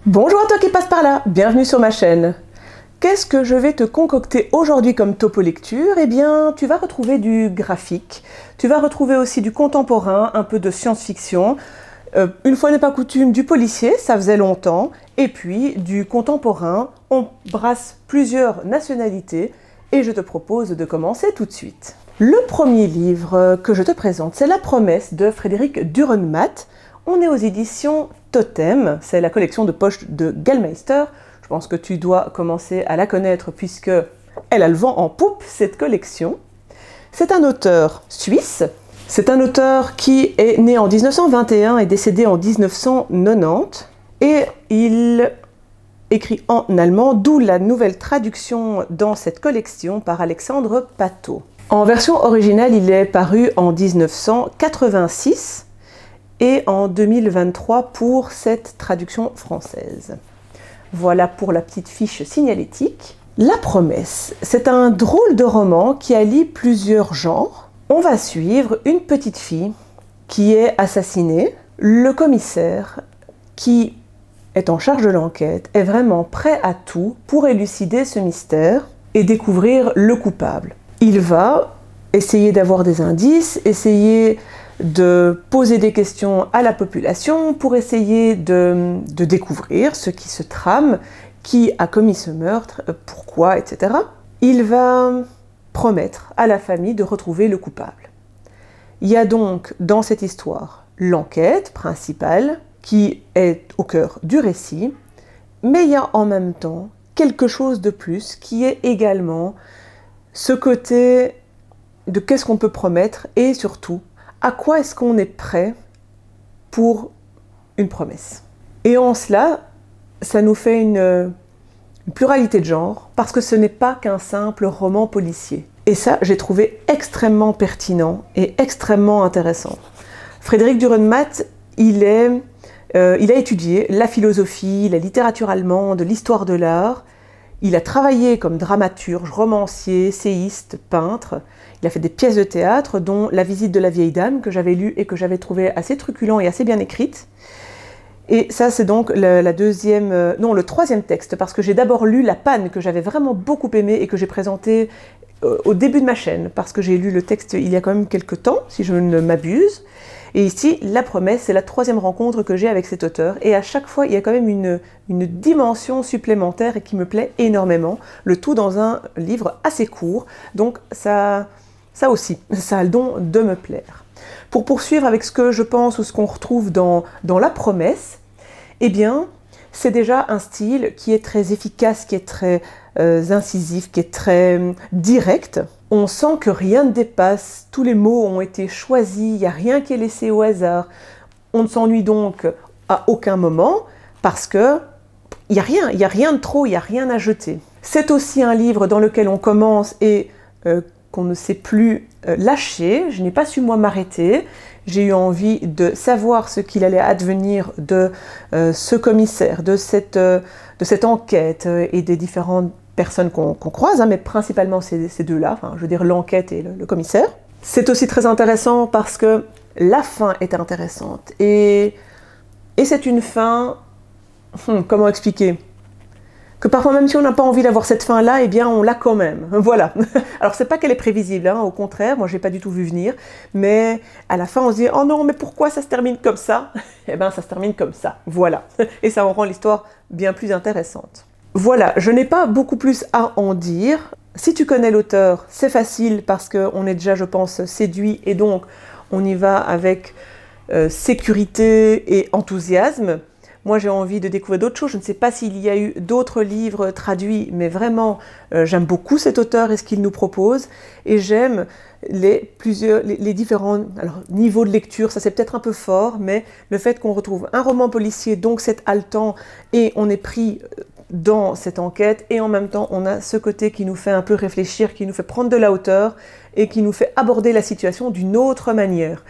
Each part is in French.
Bonjour à toi qui passe par là, bienvenue sur ma chaîne. Qu'est-ce que je vais te concocter aujourd'hui comme topo lecture? Eh bien, tu vas retrouver du graphique, tu vas retrouver aussi du contemporain, un peu de science-fiction, une fois n'est pas coutume, du policier, ça faisait longtemps, et puis du contemporain, on brasse plusieurs nationalités, et je te propose de commencer tout de suite. Le premier livre que je te présente, c'est La Promesse de Frédéric Dürrenmatt. On est aux éditions Totem, c'est la collection de poche de Gallmeister. Je pense que tu dois commencer à la connaître puisque elle a le vent en poupe, cette collection. C'est un auteur suisse. C'est un auteur qui est né en 1921 et décédé en 1990. Et il écrit en allemand, d'où la nouvelle traduction dans cette collection par Alexandre Patot. En version originale, il est paru en 1986 et en 2023 pour cette traduction française. Voilà pour la petite fiche signalétique. La Promesse, c'est un drôle de roman qui allie plusieurs genres. On va suivre une petite fille qui est assassinée. Le commissaire qui est en charge de l'enquête est vraiment prêt à tout pour élucider ce mystère et découvrir le coupable. Il va essayer d'avoir des indices, essayer de poser des questions à la population pour essayer de découvrir ce qui se trame, qui a commis ce meurtre, pourquoi, etc. Il va promettre à la famille de retrouver le coupable. Il y a donc dans cette histoire l'enquête principale qui est au cœur du récit, mais il y a en même temps quelque chose de plus qui est également ce côté de qu'est-ce qu'on peut promettre et surtout à quoi est-ce qu'on est prêt pour une promesse. Et en cela, ça nous fait une pluralité de genres parce que ce n'est pas qu'un simple roman policier. Et ça, j'ai trouvé extrêmement pertinent et extrêmement intéressant. Frédéric Dürrenmatt, il a étudié la philosophie, la littérature allemande, l'histoire de l'art. Il a travaillé comme dramaturge, romancier, essayiste, peintre. Il a fait des pièces de théâtre, dont La visite de la vieille dame, que j'avais lue et que j'avais trouvé assez truculent et assez bien écrite. Et ça, c'est donc le troisième texte, parce que j'ai d'abord lu La Panne, que j'avais vraiment beaucoup aimé et que j'ai présenté au début de ma chaîne, parce que j'ai lu le texte il y a quand même quelques temps, si je ne m'abuse. Et ici, La Promesse, c'est la troisième rencontre que j'ai avec cet auteur. Et à chaque fois, il y a quand même une dimension supplémentaire et qui me plaît énormément. Le tout dans un livre assez court. Donc ça aussi, ça a le don de me plaire. Pour poursuivre avec ce que je pense ou ce qu'on retrouve dans La Promesse, eh bien, c'est déjà un style qui est très efficace, qui est très incisif, qui est très direct. On sent que rien ne dépasse, tous les mots ont été choisis, il n'y a rien qui est laissé au hasard. On ne s'ennuie donc à aucun moment parce que il n'y a rien de trop, il n'y a rien à jeter. C'est aussi un livre dans lequel on commence et qu'on ne sait plus lâcher. Je n'ai pas su moi m'arrêter. J'ai eu envie de savoir ce qu'il allait advenir de ce commissaire, de cette enquête et des différentes personnes qu'on croise, hein, mais principalement ces deux-là, enfin, je veux dire l'enquête et le commissaire. C'est aussi très intéressant parce que la fin est intéressante et c'est une fin, comment expliquer? Que parfois même si on n'a pas envie d'avoir cette fin-là, eh bien on l'a quand même, voilà. Alors c'est pas qu'elle est prévisible, hein, au contraire, moi je l'ai pas du tout vu venir, mais à la fin on se dit « Oh non, mais pourquoi ça se termine comme ça ?» Eh bien ça se termine comme ça, voilà. Et ça en rend l'histoire bien plus intéressante. Voilà, je n'ai pas beaucoup plus à en dire. Si tu connais l'auteur, c'est facile parce qu'on est déjà, je pense, séduit et donc on y va avec sécurité et enthousiasme. Moi, j'ai envie de découvrir d'autres choses. Je ne sais pas s'il y a eu d'autres livres traduits, mais vraiment, j'aime beaucoup cet auteur et ce qu'il nous propose. Et j'aime les différents niveaux de lecture. Ça, c'est peut-être un peu fort, mais le fait qu'on retrouve un roman policier, donc c'est haletant, et on est pris dans cette enquête, et en même temps, on a ce côté qui nous fait un peu réfléchir, qui nous fait prendre de la hauteur, et qui nous fait aborder la situation d'une autre manière.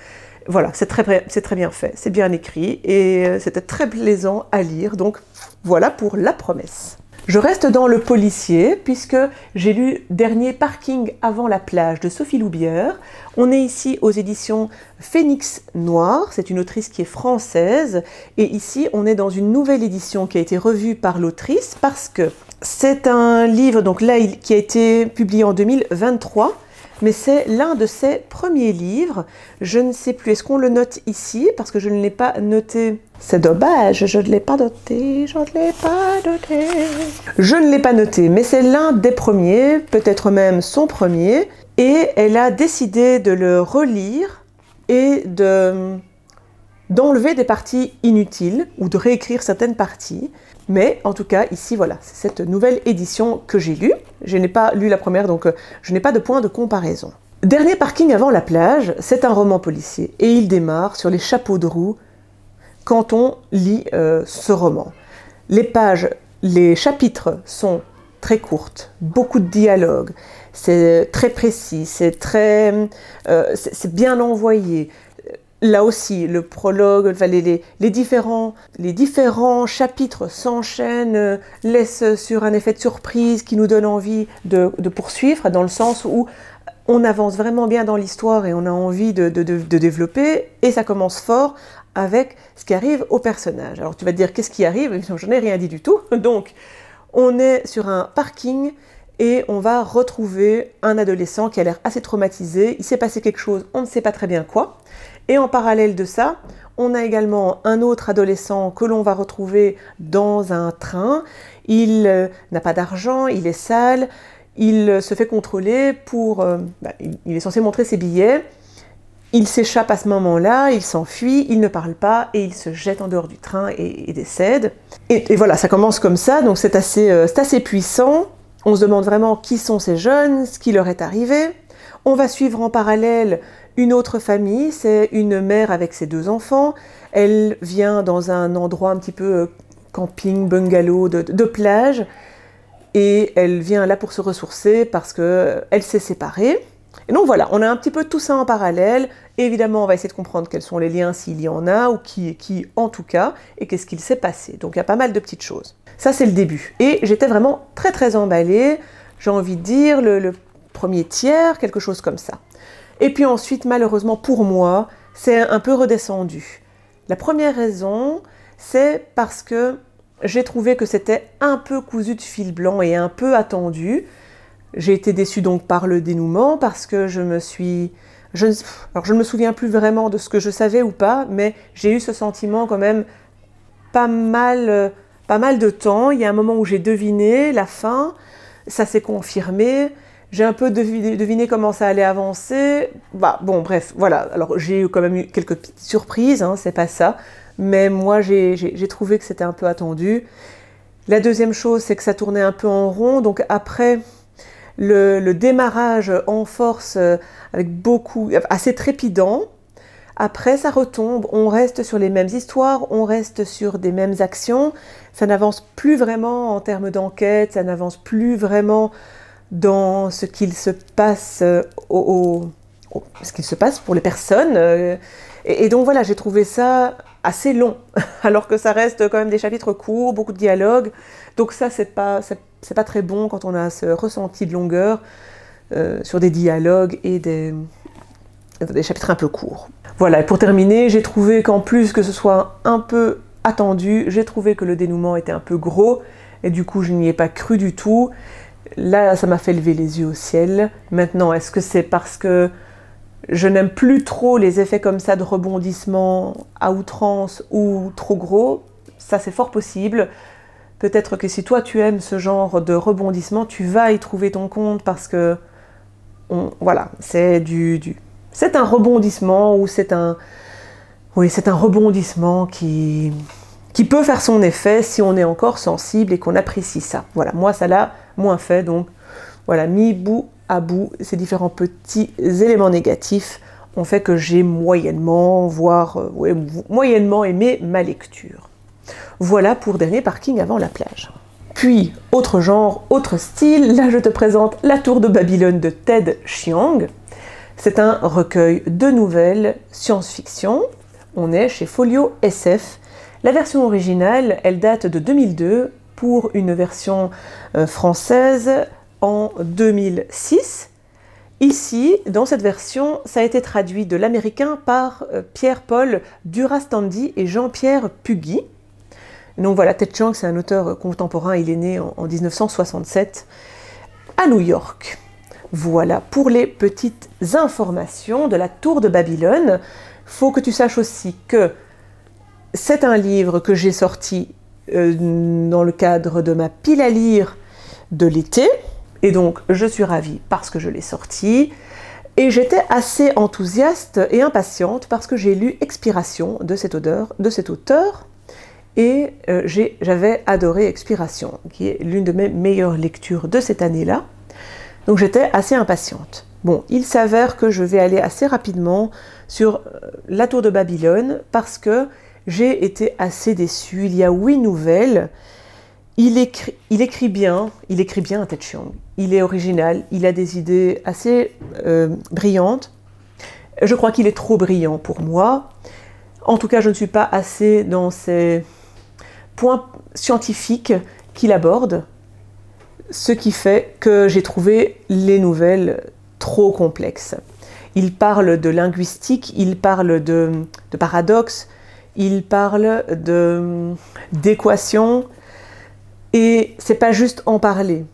Voilà, c'est très bien fait, c'est bien écrit et c'était très plaisant à lire, donc voilà pour La Promesse. Je reste dans le policier puisque j'ai lu Dernier parking avant la plage de Sophie Loubière. On est ici aux éditions Phénix Noir, c'est une autrice qui est française et ici on est dans une nouvelle édition qui a été revue par l'autrice parce que c'est un livre donc là, qui a été publié en 2023. Mais c'est l'un de ses premiers livres. Je ne sais plus, est-ce qu'on le note ici? Parce que je ne l'ai pas noté. C'est dommage, je ne l'ai pas noté, je ne l'ai pas noté. Je ne l'ai pas noté, mais c'est l'un des premiers, peut-être même son premier. Et elle a décidé de le relire et d'enlever des parties inutiles ou de réécrire certaines parties. Mais en tout cas, ici, voilà, c'est cette nouvelle édition que j'ai lue. Je n'ai pas lu la première, donc je n'ai pas de point de comparaison. Dernier parking avant la plage, c'est un roman policier. Et il démarre sur les chapeaux de roue quand on lit ce roman. Les chapitres sont très courtes, beaucoup de dialogues, c'est très précis, c'est bien envoyé. Là aussi, le prologue, enfin, les différents chapitres s'enchaînent, laissent sur un effet de surprise qui nous donne envie de poursuivre, dans le sens où on avance vraiment bien dans l'histoire et on a envie de développer, et ça commence fort avec ce qui arrive au personnage. Alors tu vas te dire, qu'est-ce qui arrive? Je n'ai rien dit du tout. Donc, on est sur un parking et on va retrouver un adolescent qui a l'air assez traumatisé. Il s'est passé quelque chose, on ne sait pas très bien quoi. Et en parallèle de ça, on a également un autre adolescent que l'on va retrouver dans un train. Il n'a pas d'argent, il est sale, il se fait contrôler il est censé montrer ses billets. Il s'échappe à ce moment-là, il s'enfuit, il ne parle pas et il se jette en dehors du train et décède. Et voilà, ça commence comme ça, donc c'est assez puissant. On se demande vraiment qui sont ces jeunes, ce qui leur est arrivé. On va suivre en parallèle une autre famille, c'est une mère avec ses 2 enfants. Elle vient dans un endroit un petit peu camping, bungalow de plage. Et elle vient là pour se ressourcer parce qu'elle s'est séparée. Et donc voilà, on a un petit peu tout ça en parallèle. Et évidemment, on va essayer de comprendre quels sont les liens, s'il y en a, ou qui est qui en tout cas, et qu'est-ce qu'il s'est passé. Donc il y a pas mal de petites choses. Ça, c'est le début. Et j'étais vraiment très très emballée. J'ai envie de dire le premier tiers, quelque chose comme ça. Et puis ensuite, malheureusement pour moi, c'est un peu redescendu. La première raison, c'est parce que j'ai trouvé que c'était un peu cousu de fil blanc et un peu attendu. J'ai été déçue donc par le dénouement parce que je ne me souviens plus vraiment de ce que je savais ou pas, mais j'ai eu ce sentiment quand même pas mal de temps. Il y a un moment où j'ai deviné la fin, ça s'est confirmé. J'ai un peu deviné comment ça allait avancer. Bon, bref, voilà. Alors, j'ai quand même eu quelques petites surprises, hein, c'est pas ça. Mais moi, j'ai trouvé que c'était un peu attendu. La deuxième chose, c'est que ça tournait un peu en rond. Donc, après le démarrage en force, assez trépidant, après, ça retombe. On reste sur les mêmes histoires, on reste sur des mêmes actions. Ça n'avance plus vraiment en termes d'enquête, ça n'avance plus vraiment dans ce qu'il se passe ce qu'il se passe pour les personnes. Et donc voilà, j'ai trouvé ça assez long, alors que ça reste quand même des chapitres courts, beaucoup de dialogues. Donc ça, c'est pas très bon quand on a ce ressenti de longueur sur des dialogues et des chapitres un peu courts. Voilà, et pour terminer, j'ai trouvé qu'en plus que ce soit un peu attendu, j'ai trouvé que le dénouement était un peu gros, et du coup, je n'y ai pas cru du tout. Là, ça m'a fait lever les yeux au ciel. Maintenant, est-ce que c'est parce que je n'aime plus trop les effets comme ça de rebondissement à outrance ou trop gros? Ça, c'est fort possible. Peut-être que si toi, tu aimes ce genre de rebondissement, tu vas y trouver ton compte parce que, voilà, c'est un rebondissement ou c'est un rebondissement qui peut faire son effet si on est encore sensible et qu'on apprécie ça. Voilà, moi, ça l'a moins fait, donc voilà, mis bout à bout, ces différents petits éléments négatifs ont fait que j'ai moyennement, voire moyennement aimé ma lecture. Voilà pour Dernier parking avant la plage. Puis, autre genre, autre style, là je te présente La Tour de Babylone de Ted Chiang. C'est un recueil de nouvelles science-fiction. On est chez Folio SF. La version originale, elle date de 2002. pour une version française en 2006. Ici, dans cette version, ça a été traduit de l'américain par Pierre-Paul Durastandi et Jean-Pierre Puggy. Donc voilà, Ted Chiang, c'est un auteur contemporain, il est né en 1967 à New York. Voilà pour les petites informations de la Tour de Babylone. Faut que tu saches aussi que c'est un livre que j'ai sorti dans le cadre de ma pile à lire de l'été. Et donc, je suis ravie parce que je l'ai sorti. Et j'étais assez enthousiaste et impatiente parce que j'ai lu Expiration de cet auteur. Et j'avais adoré Expiration, qui est l'une de mes meilleures lectures de cette année-là. Donc j'étais assez impatiente. Bon, il s'avère que je vais aller assez rapidement sur la Tour de Babylone parce que j'ai été assez déçue. Il y a 8 nouvelles. Il écrit bien Ted Chiang. Il est original, il a des idées assez brillantes. Je crois qu'il est trop brillant pour moi. En tout cas, je ne suis pas assez dans ces points scientifiques qu'il aborde, ce qui fait que j'ai trouvé les nouvelles trop complexes. Il parle de linguistique, il parle de paradoxes, il parle d'équations, et c'est pas juste en parler.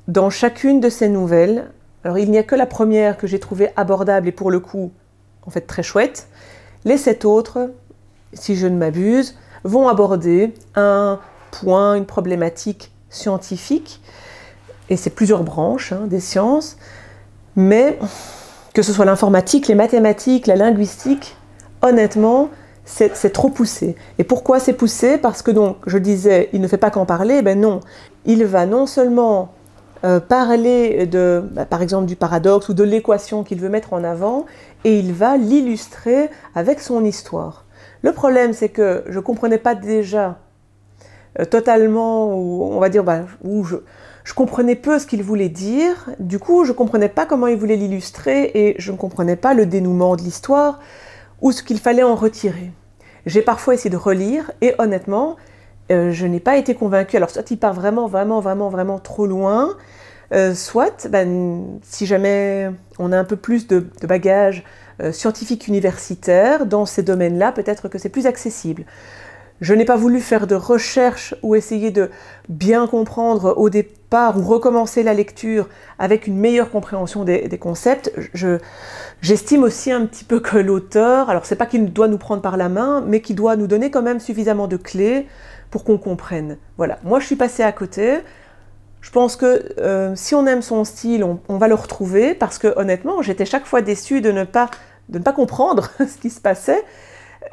Dans chacune de ces nouvelles, alors il n'y a que la première que j'ai trouvée abordable et pour le coup, en fait très chouette. Les 7 autres, si je ne m'abuse, vont aborder un point, une problématique scientifique, et c'est plusieurs branches des sciences, mais que ce soit l'informatique, les mathématiques, la linguistique, honnêtement, c'est trop poussé. Et pourquoi c'est poussé? Parce que donc, je disais, il ne fait pas qu'en parler, ben non. Il va non seulement parler par exemple du paradoxe ou de l'équation qu'il veut mettre en avant, et il va l'illustrer avec son histoire. Le problème, c'est que je ne comprenais pas déjà totalement, ou on va dire, je comprenais peu ce qu'il voulait dire. Du coup, je ne comprenais pas comment il voulait l'illustrer, et je ne comprenais pas le dénouement de l'histoire, ou ce qu'il fallait en retirer. J'ai parfois essayé de relire, et honnêtement, je n'ai pas été convaincue. Alors, soit il part vraiment trop loin, soit, si jamais on a un peu plus de bagages scientifiques universitaires dans ces domaines-là, peut-être que c'est plus accessible. Je n'ai pas voulu faire de recherche ou essayer de bien comprendre au départ ou recommencer la lecture avec une meilleure compréhension des concepts. J'estime aussi un petit peu que l'auteur, alors c'est pas qu'il doit nous prendre par la main, mais qu'il doit nous donner quand même suffisamment de clés pour qu'on comprenne. Voilà, moi je suis passée à côté. Je pense que si on aime son style, on va le retrouver, parce que honnêtement, j'étais chaque fois déçue de ne pas comprendre ce qui se passait.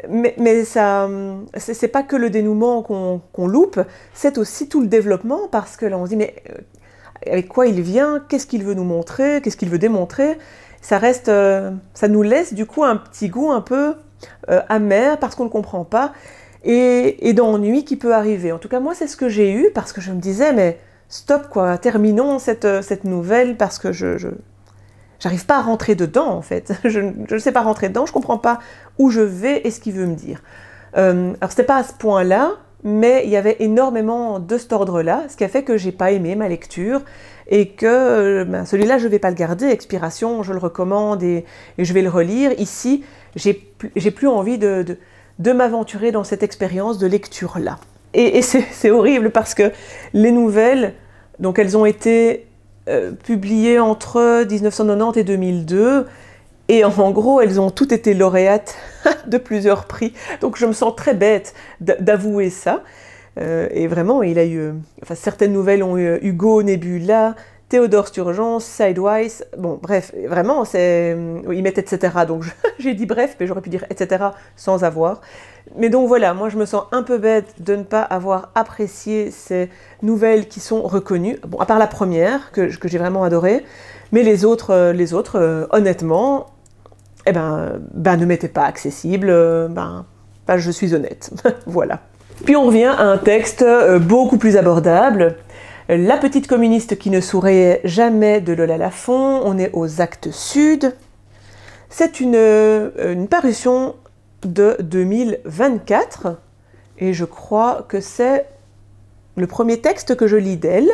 Mais ça, c'est pas que le dénouement qu'on loupe, c'est aussi tout le développement, parce que là on se dit, mais avec quoi il vient, qu'est-ce qu'il veut nous montrer, qu'est-ce qu'il veut démontrer, ça nous laisse du coup un petit goût un peu amer, parce qu'on ne comprend pas, et d'ennui qui peut arriver. En tout cas, moi, c'est ce que j'ai eu, parce que je me disais, mais stop, quoi, terminons cette nouvelle, parce que j'arrive pas à rentrer dedans, en fait. Je ne sais pas rentrer dedans, je comprends pas où je vais et ce qu'il veut me dire. Alors, c'était pas à ce point-là, mais il y avait énormément de cet ordre-là, ce qui a fait que j'ai pas aimé ma lecture, et que celui-là, je vais pas le garder. Expiration, je le recommande et je vais le relire. Ici, j'ai plus envie de m'aventurer dans cette expérience de lecture-là. Et c'est horrible, parce que les nouvelles, donc elles ont été publiées entre 1990 et 2002, et en gros, elles ont toutes été lauréates de plusieurs prix. Donc je me sens très bête d'avouer ça. Et vraiment, il a eu... certaines nouvelles ont eu Hugo, Nebula, Théodore Sturgeon, Sidewise. Bon, bref, vraiment, ils mettent etc. Donc j'ai dit bref, mais j'aurais pu dire etc. sans avoir. Mais donc voilà, moi je me sens un peu bête de ne pas avoir apprécié ces nouvelles qui sont reconnues. Bon, à part la première, que j'ai vraiment adorée. Mais les autres honnêtement, ne m'étaient pas accessibles. Je suis honnête. Voilà. Puis on revient à un texte beaucoup plus abordable. La petite communiste qui ne souriait jamais de Lola Lafont. On est aux actes sud. C'est une parution de 2024. Et je crois que c'est le premier texte que je lis d'elle.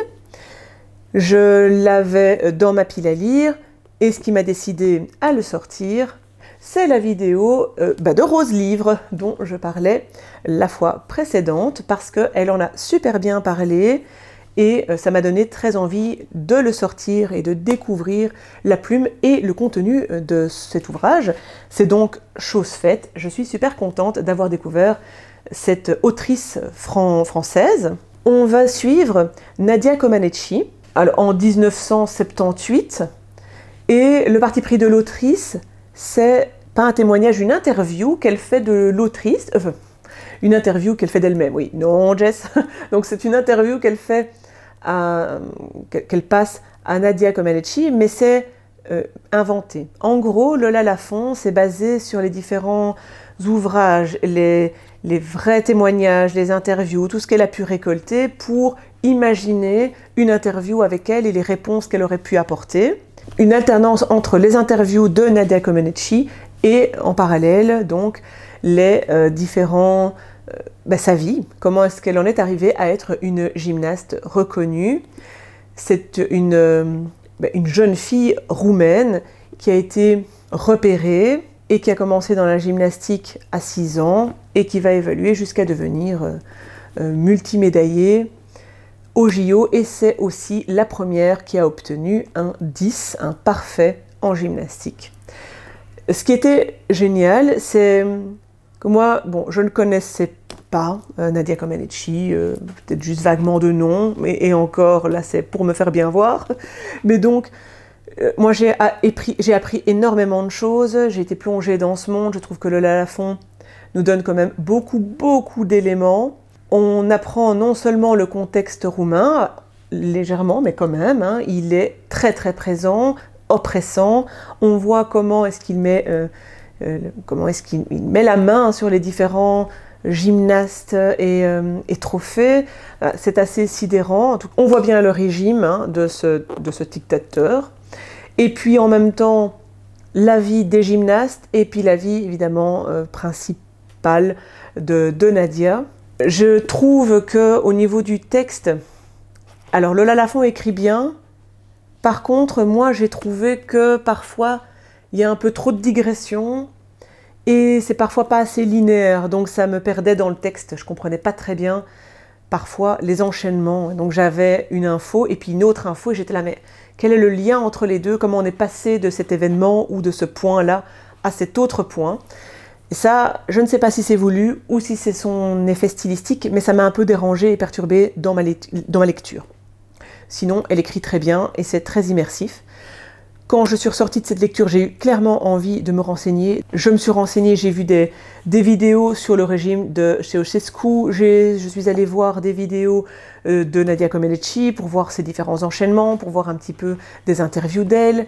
Je l'avais dans ma pile à lire et ce qui m'a décidé à le sortir, c'est la vidéo de Rose Livre dont je parlais la fois précédente parce qu'elle en a super bien parlé et ça m'a donné très envie de le sortir et de découvrir la plume et le contenu de cet ouvrage. C'est donc chose faite. Je suis super contente d'avoir découvert cette autrice française. On va suivre Nadia Comaneci en 1978 et le parti pris de l'autrice, c'est pas un témoignage, une interview qu'elle fait de l'autrice, une interview qu'elle fait d'elle-même, oui, non Jess, donc c'est une interview qu'elle fait, qu'elle passe à Nadia Comaneci, mais c'est inventé. En gros, Lola Lafont, c'est basé sur les différents ouvrages, les vrais témoignages, les interviews, tout ce qu'elle a pu récolter pour imaginer une interview avec elle et les réponses qu'elle aurait pu apporter. Une alternance entre les interviews de Nadia Comaneci et en parallèle, donc, les sa vie, comment est-ce qu'elle en est arrivée à être une gymnaste reconnue. C'est une jeune fille roumaine qui a été repérée et qui a commencé dans la gymnastique à 6 ans et qui va évoluer jusqu'à devenir multimédaillée au JO, et c'est aussi la première qui a obtenu un 10, un parfait en gymnastique. Ce qui était génial, c'est que moi, je ne connaissais pas Nadia Comaneci, peut-être juste vaguement de nom, et encore, là c'est pour me faire bien voir. Mais donc, moi j'ai appris énormément de choses, j'ai été plongée dans ce monde, je trouve que Lola Lafont nous donne quand même beaucoup d'éléments. On apprend non seulement le contexte roumain, légèrement, mais quand même, hein, il est très présent, oppressant. On voit comment est-ce qu'il met, met la main sur les différents gymnastes et trophées. C'est assez sidérant. On voit bien le régime de ce dictateur. Et puis en même temps, la vie des gymnastes et puis la vie évidemment principale de Nadia. Je trouve qu'au niveau du texte, alors Lola Lafont écrit bien, par contre moi j'ai trouvé que parfois il y a un peu trop de digressions et c'est parfois pas assez linéaire, donc ça me perdait dans le texte, je comprenais pas très bien parfois les enchaînements, donc j'avais une info et puis une autre info et j'étais là mais quel est le lien entre les deux, comment on est passé de cet événement ou de ce point-là à cet autre point. Et ça, je ne sais pas si c'est voulu ou si c'est son effet stylistique, mais ça m'a un peu dérangé et perturbé dans ma lecture. Sinon, elle écrit très bien et c'est très immersif. Quand je suis ressortie de cette lecture, j'ai eu clairement envie de me renseigner. Je me suis renseignée, j'ai vu des vidéos sur le régime de Ceausescu, je suis allée voir des vidéos de Nadia Comaneci pour voir ses différents enchaînements, pour voir un petit peu des interviews d'elle,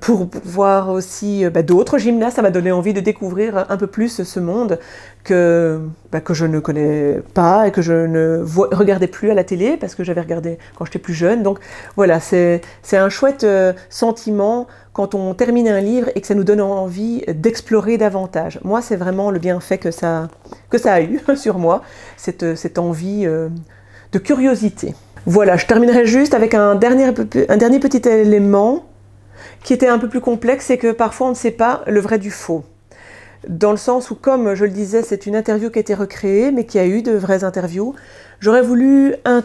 pour voir aussi d'autres gymnastes. Ça m'a donné envie de découvrir un peu plus ce monde que je ne connais pas et que je ne regardais plus à la télé parce que j'avais regardé quand j'étais plus jeune. Donc voilà, c'est un chouette sentiment quand on termine un livre et que ça nous donne envie d'explorer davantage. Moi, c'est vraiment le bienfait que ça a eu sur moi, cette envie de curiosité. Voilà, je terminerai juste avec un dernier petit élément qui était un peu plus complexe, c'est que parfois on ne sait pas le vrai du faux. Dans le sens où, comme je le disais, c'est une interview qui a été recréée, mais qui a eu de vraies interviews, j'aurais voulu un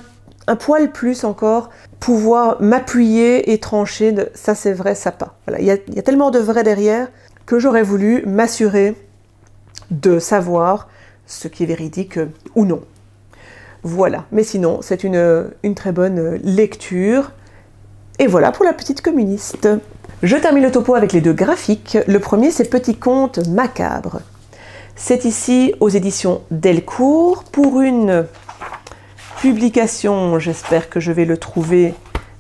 poil plus encore pouvoir m'appuyer et trancher de ça c'est vrai, ça pas. Voilà, il y a tellement de vrai derrière que j'aurais voulu m'assurer de savoir ce qui est véridique ou non. Voilà, mais sinon c'est une très bonne lecture. Et voilà pour la petite communiste. Je termine le topo avec les deux graphiques. Le premier, c'est Petit conte macabre. C'est ici aux éditions Delcourt pour une publication, j'espère que je vais le trouver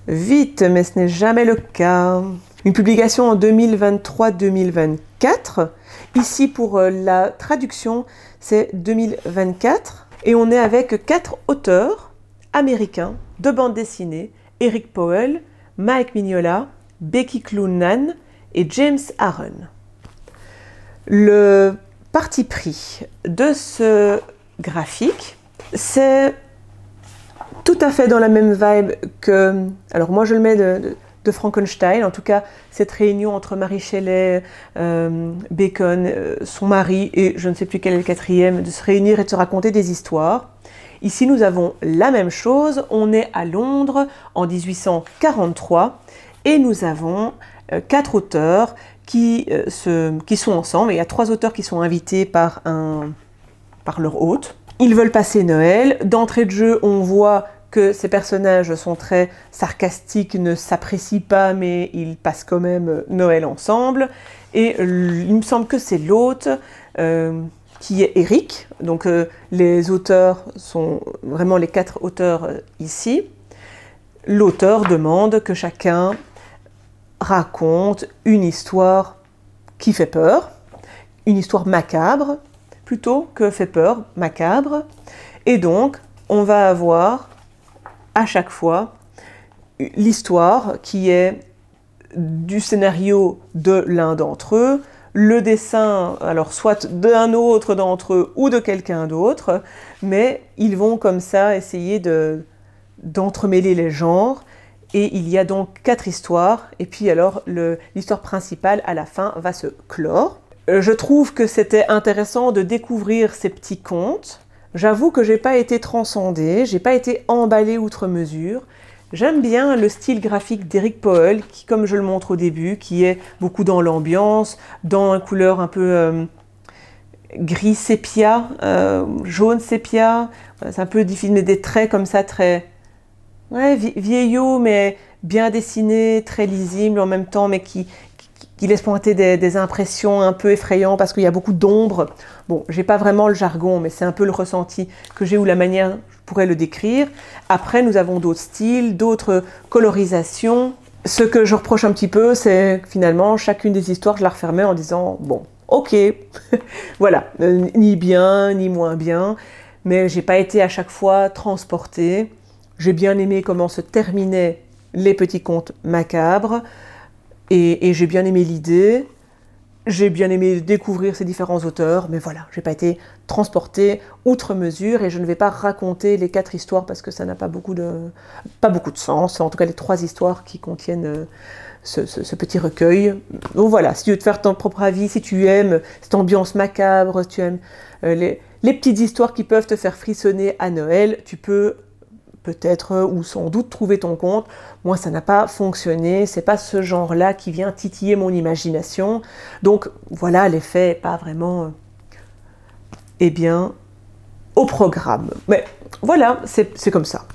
vite, mais ce n'est jamais le cas. Une publication en 2023-2024. Ici, pour la traduction, c'est 2024. Et on est avec 4 auteurs américains de bande dessinée, Eric Powell, Mike Mignola, Becky Cloonan et James Aaron. Le parti pris de ce graphique, c'est tout à fait dans la même vibe que... Alors moi je le mets de Frankenstein, en tout cas cette réunion entre Mary Shelley, Bacon, son mari et je ne sais plus quel est le quatrième, de se réunir et de se raconter des histoires. Ici nous avons la même chose, on est à Londres en 1843 et nous avons 4 auteurs qui sont ensemble. Il y a 3 auteurs qui sont invités par leur hôte. Ils veulent passer Noël. D'entrée de jeu, on voit que ces personnages sont très sarcastiques, ne s'apprécient pas, mais ils passent quand même Noël ensemble. Et il me semble que c'est l'hôte qui est Eric. Donc les auteurs sont vraiment les 4 auteurs ici. L'auteur demande que chacun raconte une histoire qui fait peur, une histoire macabre, plutôt que fait peur, macabre. Et donc, on va avoir à chaque fois l'histoire qui est du scénario de l'un d'entre eux, le dessin, alors soit d'un autre d'entre eux ou de quelqu'un d'autre, mais ils vont comme ça essayer d'entremêler les genres. Et il y a donc 4 histoires, et puis alors l'histoire principale à la fin va se clore. Je trouve que c'était intéressant de découvrir ces petits contes. J'avoue que j'ai pas été transcendée, j'ai pas été emballée outre mesure. J'aime bien le style graphique d'Eric Powell, qui, comme je le montre au début, qui est beaucoup dans l'ambiance, dans une couleur un peu gris sépia, jaune sépia. C'est un peu difficile, mais des traits comme ça très... Ouais, vieillot, mais bien dessiné, très lisible en même temps, mais qui laisse pointer des impressions un peu effrayantes parce qu'il y a beaucoup d'ombre. Bon, j'ai pas vraiment le jargon, mais c'est un peu le ressenti que j'ai ou la manière je pourrais le décrire. Après, nous avons d'autres styles, d'autres colorisations. Ce que je reproche un petit peu, c'est que finalement, chacune des histoires, je la refermais en disant, bon, ok, voilà, ni bien, ni moins bien, mais j'ai pas été à chaque fois transportée. J'ai bien aimé comment se terminaient les petits contes macabres et j'ai bien aimé l'idée. J'ai bien aimé découvrir ces différents auteurs, mais voilà, j'ai pas été transportée outre mesure et je ne vais pas raconter les 4 histoires parce que ça n'a pas beaucoup de sens. En tout cas, les 3 histoires qui contiennent ce petit recueil. Donc voilà, si tu veux te faire ton propre avis, si tu aimes cette ambiance macabre, si tu aimes les petites histoires qui peuvent te faire frissonner à Noël, tu peux peut-être ou sans doute trouver ton compte. Moi, ça n'a pas fonctionné, c'est pas ce genre-là qui vient titiller mon imagination. Donc voilà, l'effet n'est pas vraiment, eh bien, au programme. Mais voilà, c'est comme ça.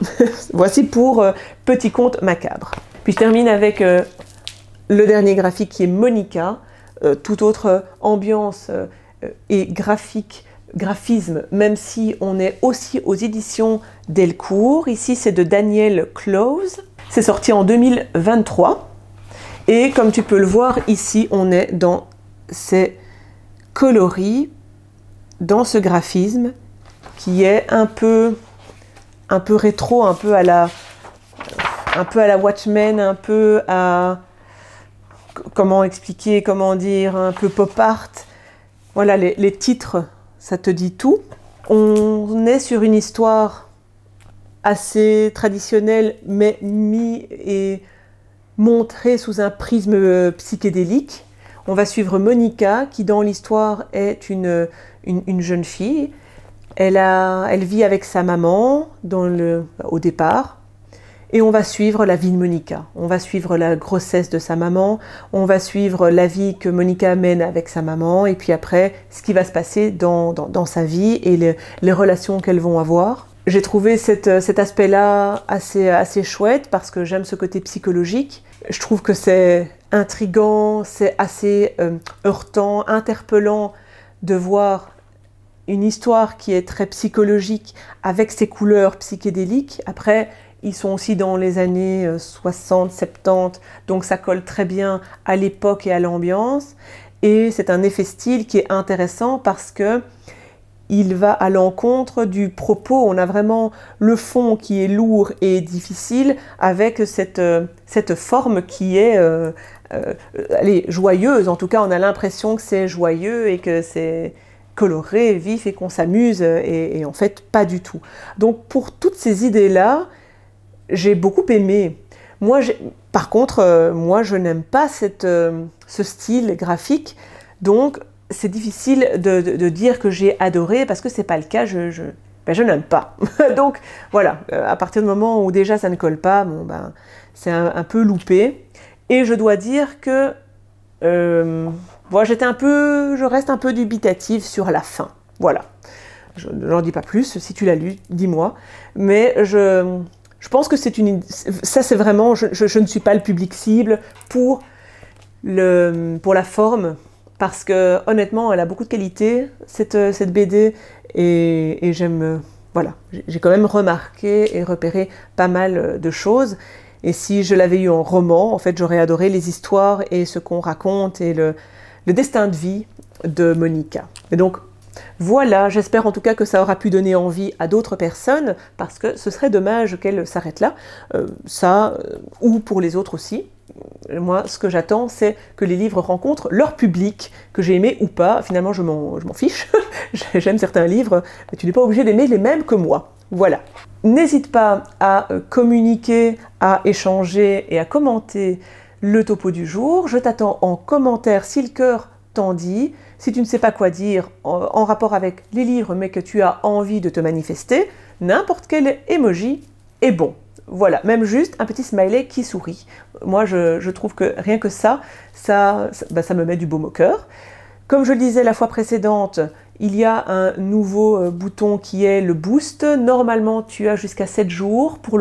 Voici pour Petit conte macabre. Puis je termine avec le dernier graphique qui est Monica, toute autre ambiance et graphisme, même si on est aussi aux éditions Delcourt. Ici, c'est de Daniel Close. C'est sorti en 2023. Et comme tu peux le voir, ici, on est dans ces coloris, dans ce graphisme qui est un peu rétro, un peu à la Watchmen, un peu à... Comment expliquer, comment dire, un peu pop art. Voilà, les titres, ça te dit tout. On est sur une histoire assez traditionnelle, mais mise et montrée sous un prisme psychédélique. On va suivre Monica, qui dans l'histoire est une jeune fille. Elle vit avec sa maman au départ. Et on va suivre la vie de Monica. On va suivre la grossesse de sa maman, on va suivre la vie que Monica mène avec sa maman, et puis après, ce qui va se passer dans sa vie et les relations qu'elles vont avoir. J'ai trouvé cet aspect-là assez chouette parce que j'aime ce côté psychologique. Je trouve que c'est intriguant, c'est assez heurtant, interpellant de voir une histoire qui est très psychologique avec ses couleurs psychédéliques. Après, ils sont aussi dans les années 60, 70, donc ça colle très bien à l'époque et à l'ambiance. Et c'est un effet style qui est intéressant parce que il va à l'encontre du propos. On a vraiment le fond qui est lourd et difficile avec cette forme qui est joyeuse. En tout cas, on a l'impression que c'est joyeux et que c'est coloré, vif et qu'on s'amuse, et en fait pas du tout. Donc pour toutes ces idées-là, j'ai beaucoup aimé. Par contre, moi je n'aime pas ce style graphique, donc c'est difficile de dire que j'ai adoré parce que c'est pas le cas, je n'aime pas. Donc voilà, à partir du moment où déjà ça ne colle pas, bon, ben, c'est un peu loupé. Et je dois dire que bon, je reste un peu dubitative sur la fin. Voilà. Je n'en dis pas plus, si tu l'as lu, dis-moi. Mais je pense que ça c'est vraiment, je ne suis pas le public cible pour la forme, parce que honnêtement, elle a beaucoup de qualité, cette BD, et j'aime, voilà, j'ai quand même remarqué et repéré pas mal de choses. Et si je l'avais eu en roman, en fait, j'aurais adoré les histoires et ce qu'on raconte et le destin de vie de Monica. Et donc, voilà, j'espère en tout cas que ça aura pu donner envie à d'autres personnes, parce que ce serait dommage qu'elle s'arrête là, ou pour les autres aussi. Moi, ce que j'attends, c'est que les livres rencontrent leur public, que j'ai aimé ou pas. Finalement, je m'en fiche. J'aime certains livres, mais tu n'es pas obligé d'aimer les mêmes que moi. Voilà. N'hésite pas à communiquer, à échanger et à commenter le topo du jour. Je t'attends en commentaire si le cœur t'en dit. Si tu ne sais pas quoi dire en rapport avec les livres, mais que tu as envie de te manifester, n'importe quel emoji est bon. Voilà, même juste un petit smiley qui sourit. Moi, je trouve que rien que ça me met du baume au cœur. Comme je le disais la fois précédente, il y a un nouveau bouton qui est le boost. Normalement, tu as jusqu'à 7 jours pour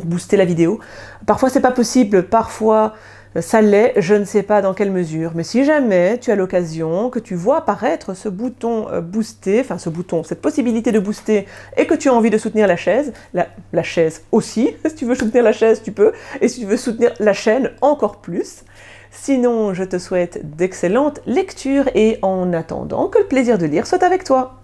booster la vidéo. Parfois, c'est pas possible, parfois ça l'est, je ne sais pas dans quelle mesure. Mais si jamais tu as l'occasion, que tu vois apparaître ce bouton booster, enfin cette possibilité de booster, et que tu as envie de soutenir la chaise, la chaise aussi, si tu veux soutenir la chaise, tu peux, et si tu veux soutenir la chaîne, encore plus. Sinon, je te souhaite d'excellentes lectures et en attendant que le plaisir de lire soit avec toi.